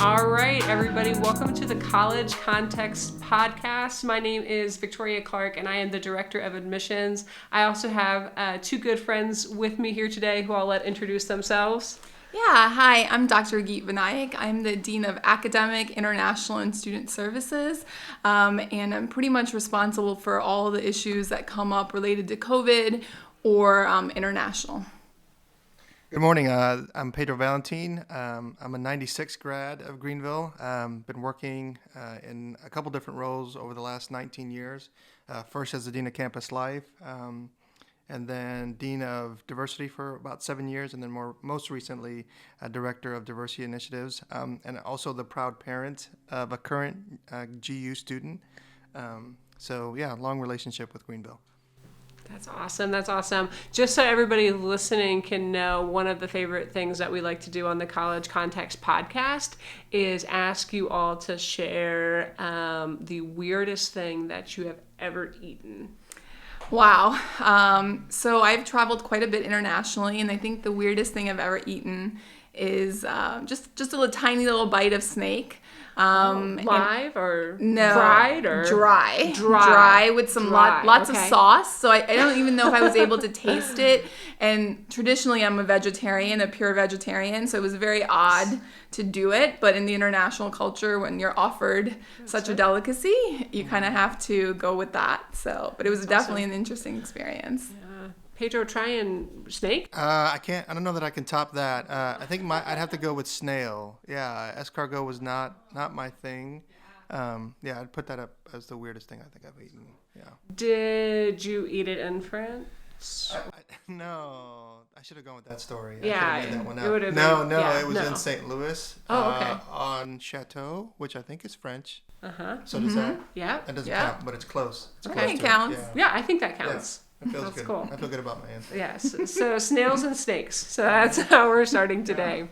All right, everybody, welcome to the College Context Podcast. My name is Victoria Clark, and I am the Director of Admissions. I also have two good friends with me here today who I'll let introduce themselves. Yeah, hi, I'm Dr. Geet Vanaik. I'm the Dean of Academic, International, and Student Services, and I'm pretty much responsible for all the issues that come up related to COVID or international. Good morning. I'm Pedro Valentin. I'm a 96 grad of Greenville. Been working in a couple different roles over the last 19 years. First as the Dean of Campus Life, and then Dean of Diversity for about 7 years, and then most recently, Director of Diversity Initiatives, and also the proud parent of a current GU student. Long relationship with Greenville. That's awesome. That's awesome. Just so everybody listening can know, one of the favorite things that we like to do on the College Context Podcast is ask you all to share the weirdest thing that you have ever eaten. Wow. So I've traveled quite a bit internationally, and I think the weirdest thing I've ever eaten is just a tiny little bite of snake. Live or no, fried or dry with some lots of sauce. So I don't even know if I was able to taste it. And traditionally I'm a vegetarian, a pure vegetarian, so it was very odd to do it. But in the international culture, when you're offered such a delicacy, you kind of have to go with that. But it was definitely an interesting experience. Yeah. Pedro, trying snake? I don't know that I can top that. I think I'd have to go with snail. Yeah, escargot was not my thing. I'd put that up as the weirdest thing I think I've eaten. Yeah. Did you eat it in France? No, I should have gone with that story. Yeah, I should have made that one it would have up. It was in St. Louis. Oh, okay. On Chateau, which I think is French. Uh-huh. So does that? Yeah. That doesn't count, but it's close. It's okay, close it counts. Yeah, I think that counts. Yeah. It feels That's good. cool. I feel good about my answer. Yes. So snails and snakes. So that's how we're starting today.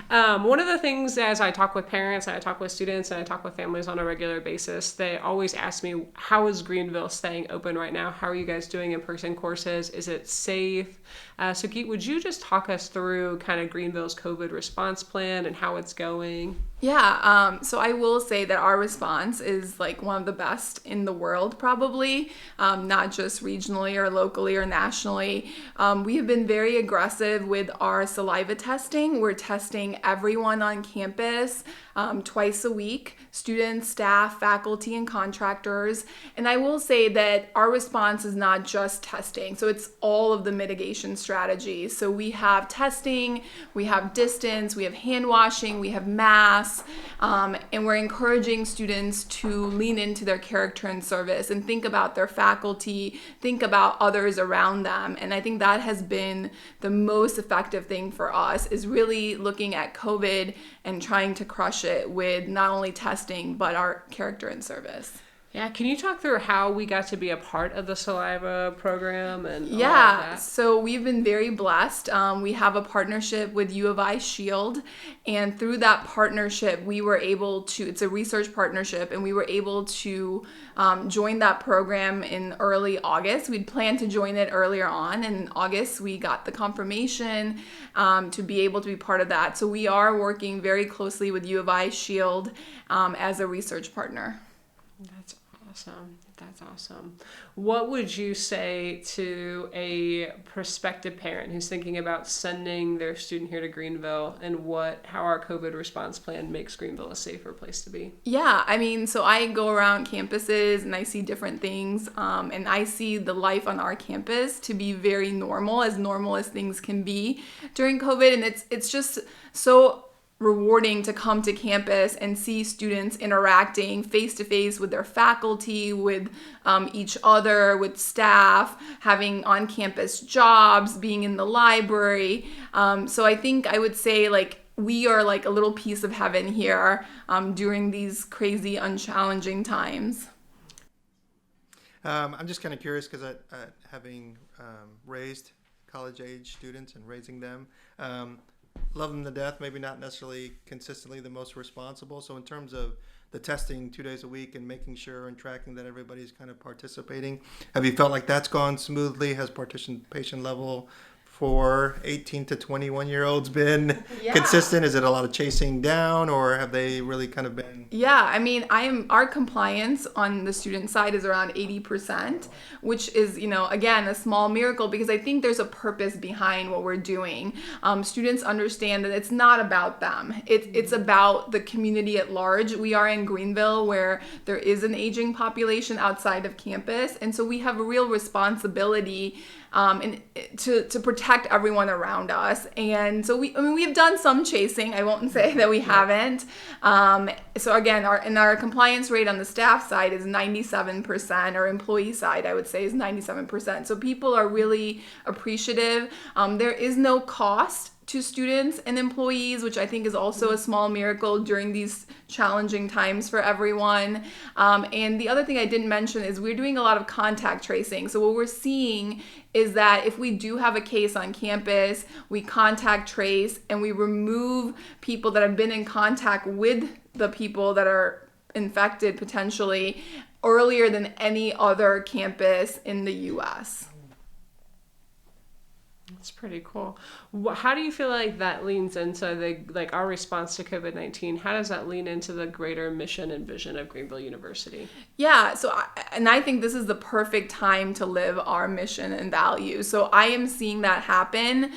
One of the things as I talk with parents, and I talk with students, and I talk with families on a regular basis, they always ask me, how is Greenville staying open right now? How are you guys doing in-person courses? Is it safe? So Geet, would you just talk us through kind of Greenville's COVID response plan and how it's going? Yeah, so I will say that our response is like one of the best in the world, probably, not just regionally or locally or nationally. We have been very aggressive with our saliva testing. We're testing everyone on campus twice a week, students, staff, faculty, and contractors. And I will say that our response is not just testing. So it's all of the mitigation strategies. So we have testing, we have distance, we have hand washing, we have masks, and we're encouraging students to lean into their character and service and think about their faculty, think about others around them. And I think that has been the most effective thing for us, is really looking at COVID and trying to crush it with not only testing, but our character and service. Yeah, can you talk through how we got to be a part of the saliva program and all of Yeah, that? so we've been very blessed. We have a partnership with U of I Shield, and through that partnership, we were able to, it's a research partnership, and we were able to join that program in early August. We'd planned to join it earlier on. In August, we got the confirmation to be able to be part of that. So we are working very closely with U of I Shield as a research partner. That's awesome. That's awesome. What would you say to a prospective parent who's thinking about sending their student here to Greenville, and how our COVID response plan makes Greenville a safer place to be? Yeah, I mean, so I go around campuses and I see different things, and I see the life on our campus to be very normal as things can be during COVID, and it's just so rewarding to come to campus and see students interacting face-to-face with their faculty, with each other, with staff, having on-campus jobs, being in the library. So I think I would say we are like a little piece of heaven here during these crazy, unchallenging times. I'm just kind of curious because having raised college-age students and raising them, love them to death, maybe not necessarily consistently the most responsible. So in terms of the testing 2 days a week and making sure and tracking that everybody's kind of participating, have you felt like that's gone smoothly? Has participation level for 18 to 21-year-olds been Yeah. consistent? Is it a lot of chasing down, or have they really kind of been? Yeah, I mean, our compliance on the student side is around 80%, which is, again, a small miracle because I think there's a purpose behind what we're doing. Students understand that it's not about them. It's about the community at large. We are in Greenville where there is an aging population outside of campus. And so we have a real responsibility to protect everyone around us. And so we've done some chasing. I won't say that we haven't. So again, our compliance rate on the staff side is 97%. Our employee side, I would say, is 97%. So people are really appreciative. There is no cost to students and employees, which I think is also a small miracle during these challenging times for everyone. And the other thing I didn't mention is we're doing a lot of contact tracing. So what we're seeing is that if we do have a case on campus, we contact trace and we remove people that have been in contact with the people that are infected potentially earlier than any other campus in the US. That's pretty cool. How do you feel like that leans into our response to COVID-19? How does that lean into the greater mission and vision of Greenville University? Yeah, I think this is the perfect time to live our mission and values. So I am seeing that happen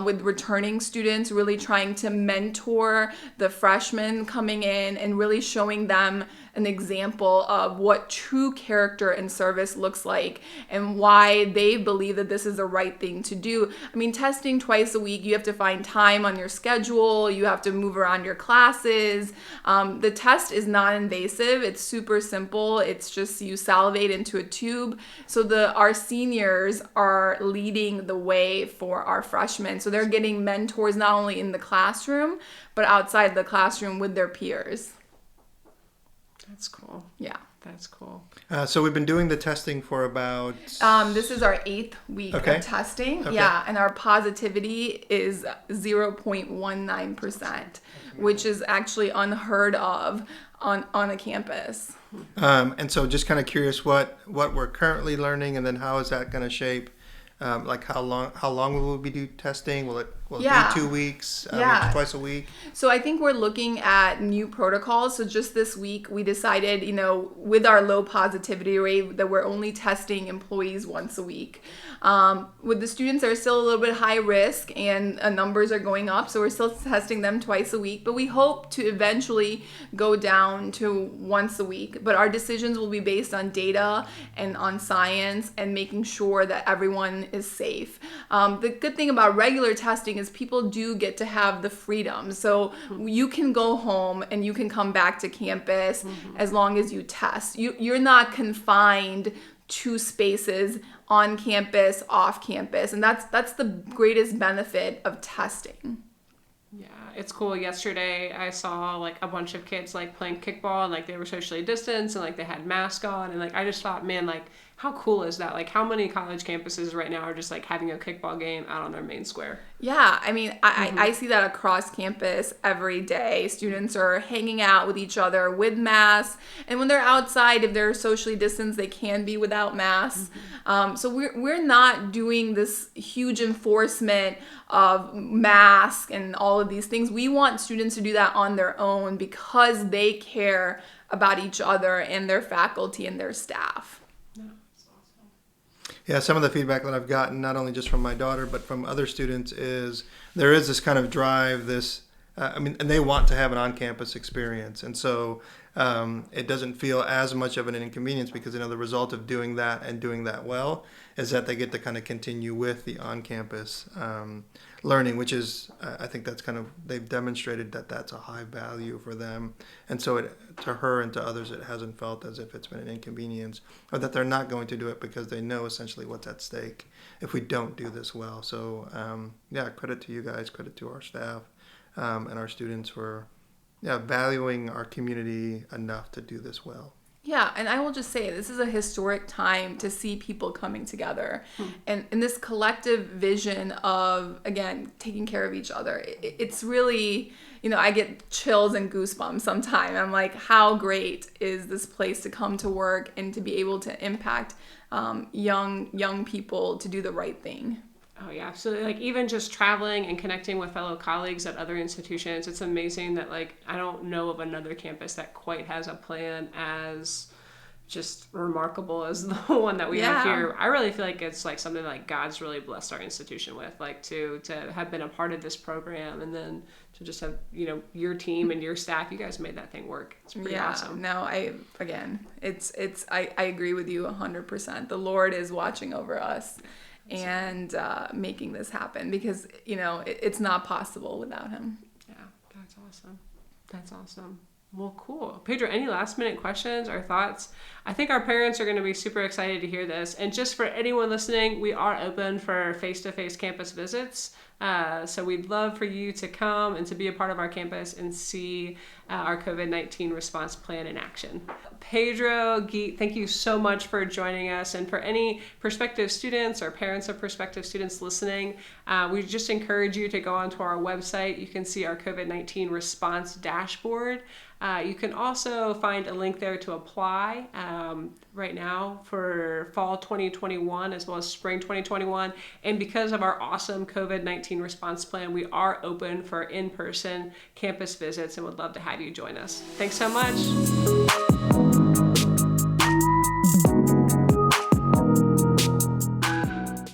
with returning students, really trying to mentor the freshmen coming in and really showing them an example of what true character and service looks like and why they believe that this is the right thing to do. I mean, testing twice a week, you have to find time on your schedule, you have to move around your classes. The test is non-invasive, it's super simple, it's just you salivate into a tube. So our seniors are leading the way for our freshmen. So they're getting mentors not only in the classroom, but outside the classroom with their peers. That's cool. Yeah. That's cool. So we've been doing the testing for about... This is our 8th week of testing. Okay. Yeah, and our positivity is 0.19%, which is actually unheard of on a campus. And so just kind of curious what we're currently learning, and then how is that going to shape? Like how long will we do testing? Will it be 2 weeks? Twice a week? So I think we're looking at new protocols. So just this week we decided, with our low positivity rate, that we're only testing employees once a week. With the students that are still a little bit high risk and numbers are going up, so we're still testing them twice a week. But we hope to eventually go down to once a week. But our decisions will be based on data and on science and making sure that everyone is safe. The good thing about regular testing is people do get to have the freedom. So you can go home and you can come back to campus as long as you test. You're not confined to spaces on campus, off campus. And that's the greatest benefit of testing. Yeah, it's cool. Yesterday I saw a bunch of kids playing kickball and they were socially distanced and they had masks on, and I just thought, man, how cool is that? How many college campuses right now are just having a kickball game out on their main square? Yeah, I mean, I see that across campus every day. Students are hanging out with each other with masks, and when they're outside, if they're socially distanced, they can be without masks. So we're not doing this huge enforcement of masks and all of these things. We want students to do that on their own because they care about each other and their faculty and their staff. Yeah, some of the feedback that I've gotten, not only just from my daughter, but from other students, is there is this kind of drive, and they want to have an on-campus experience. And so it doesn't feel as much of an inconvenience because, the result of doing that and doing that well is that they get to kind of continue with the on-campus learning, which is, I think that's they've demonstrated that that's a high value for them. And so to her and to others, it hasn't felt as if it's been an inconvenience, or that they're not going to do it because they know essentially what's at stake if we don't do this well. So credit to you guys, credit to our staff and our students for valuing our community enough to do this well. Yeah, and I will just say this is a historic time to see people coming together and this collective vision of, again, taking care of each other. It's really, I get chills and goosebumps sometimes. I'm like, how great is this place to come to work and to be able to impact young people to do the right thing. Oh yeah, absolutely. Like even just traveling and connecting with fellow colleagues at other institutions, it's amazing that like I don't know of another campus that quite has a plan as just remarkable as the one that we have Yeah. here. I really feel like it's like something like God's really blessed our institution with, like to have been a part of this program and then to just have, you know, your team and your staff, you guys made that thing work. It's pretty awesome. No, I agree with you 100%. The Lord is watching over us and making this happen because, you know, it's not possible without him. Yeah, that's awesome. That's awesome. Well, cool. Pedro, any last minute questions or thoughts? I think our parents are going to be super excited to hear this. And just for anyone listening, we are open for face-to-face campus visits. So we'd love for you to come and to be a part of our campus and see our COVID-19 response plan in action. Pedro, Geet, thank you so much for joining us. And for any prospective students or parents of prospective students listening, we just encourage you to go onto our website. You can see our COVID-19 response dashboard. You can also find a link there to apply right now for fall 2021 as well as spring 2021. And because of our awesome COVID-19 response plan, we are open for in-person campus visits and would love to have you join us. Thanks so much.